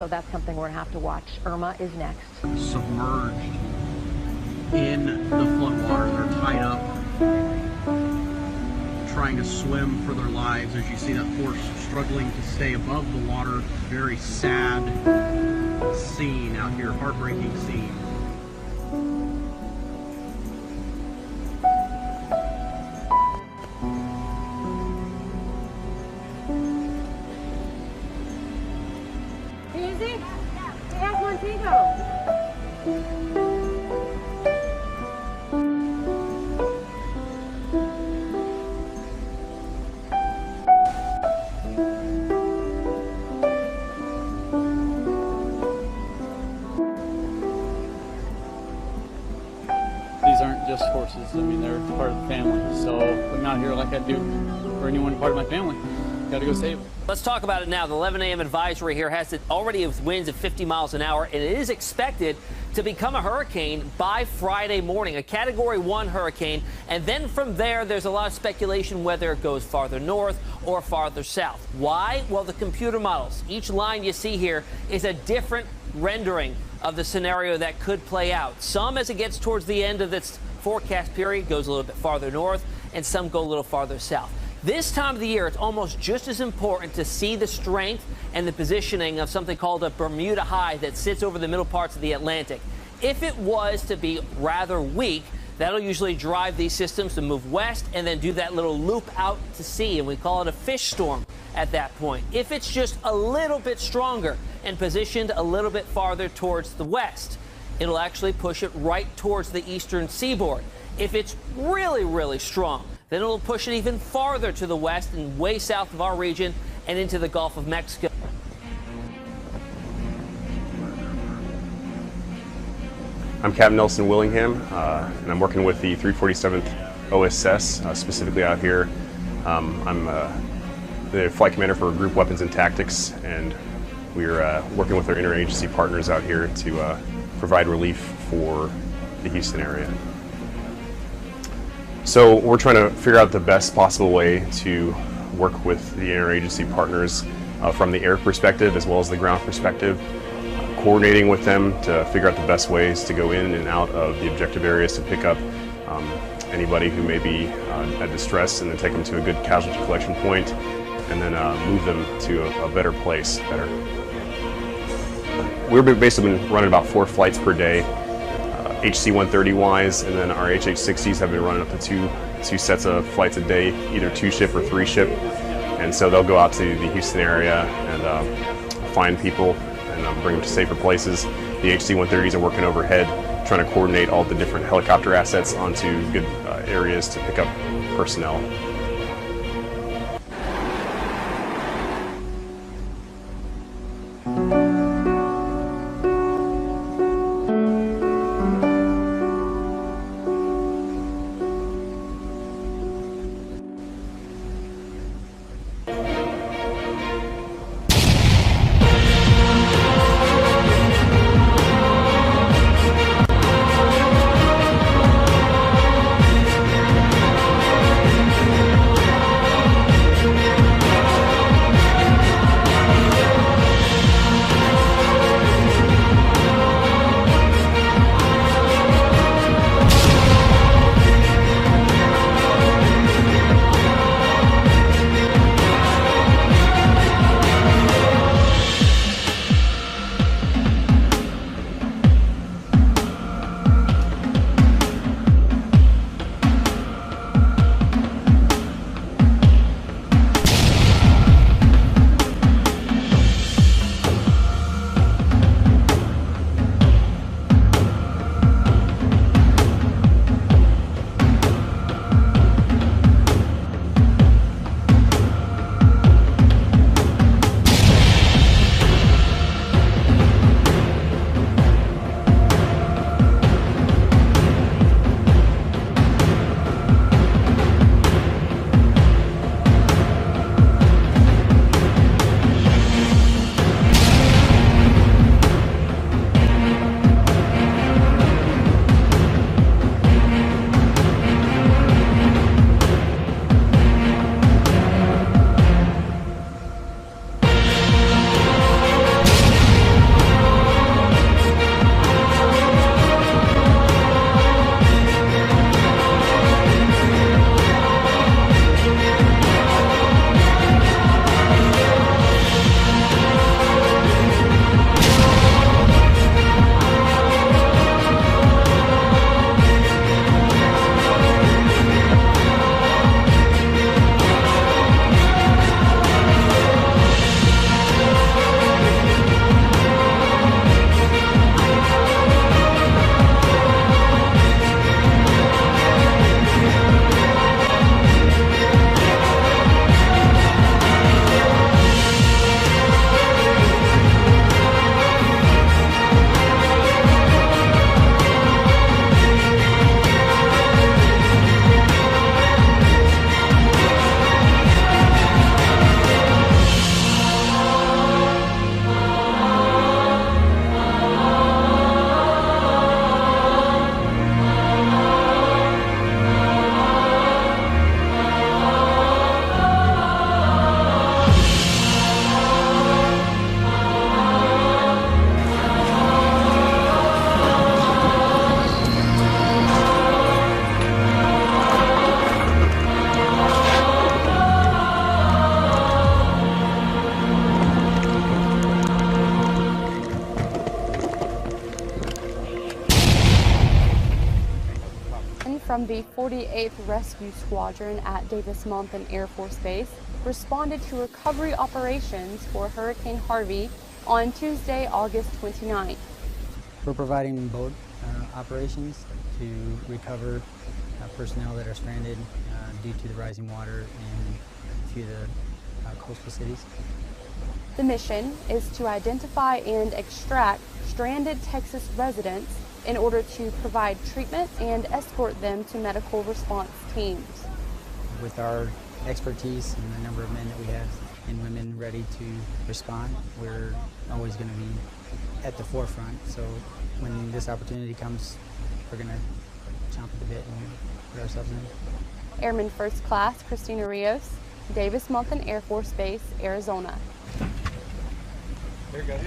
So that's something we're going to have to watch. Irma is next. Submerged in the floodwater. They're tied up, trying to swim for their lives. As you see that horse struggling to stay above the water. Very sad scene out here, heartbreaking scene. Easy? Yes, Montego. These aren't just horses. I mean, they're part of the family. So I'm out here like I do for anyone part of my family. Got to go save them. Let's talk about it now. The 11 a.m. advisory here has it already with winds of 50 miles an hour, and it is expected to become a hurricane by Friday morning, a Category 1 hurricane. And then from there, there's a lot of speculation whether it goes farther north or farther south. Why? Well, the computer models. Each line you see here is a different rendering of the scenario that could play out. Some, as it gets towards the end of this forecast period, goes a little bit farther north, and some go a little farther south. This time of the year, it's almost just as important to see the strength and the positioning of something called a Bermuda high that sits over the middle parts of the Atlantic. If it was to be rather weak, that'll usually drive these systems to move west and then do that little loop out to sea, and we call it a fish storm at that point. If it's just a little bit stronger and positioned a little bit farther towards the west, it'll actually push it right towards the eastern seaboard. If it's really, really strong, then it'll push it even farther to the west and way south of our region and into the Gulf of Mexico. I'm Captain Nelson Willingham, and I'm working with the 347th OSS, specifically out here. I'm the flight commander for Group Weapons and Tactics, and we're working with our interagency partners out here to provide relief for the Houston area. So we're trying to figure out the best possible way to work with the interagency partners from the air perspective as well as the ground perspective, coordinating with them to figure out the best ways to go in and out of the objective areas to pick up anybody who may be at distress, and then take them to a good casualty collection point, and then move them to a better place. We've basically been running about 4 flights per day. HC-130 wise, and then our HH-60s have been running up to two sets of flights a day, either 2-ship or 3-ship, and so they'll go out to the Houston area and find people and bring them to safer places. The HC-130s are working overhead, trying to coordinate all the different helicopter assets onto good areas to pick up personnel. from the 48th Rescue Squadron at Davis-Monthan Air Force Base responded to recovery operations for Hurricane Harvey on Tuesday, August 29th. We're providing boat operations to recover personnel that are stranded due to the rising water in a few of the coastal cities. The mission is to identify and extract stranded Texas residents in order to provide treatment and escort them to medical response teams. With our expertise and the number of men that we have and women ready to respond, we're always going to be at the forefront. So when this opportunity comes, we're going to jump at the bit and put ourselves in. Airman First Class Christina Rios, Davis-Monthan Air Force Base, Arizona. There you go.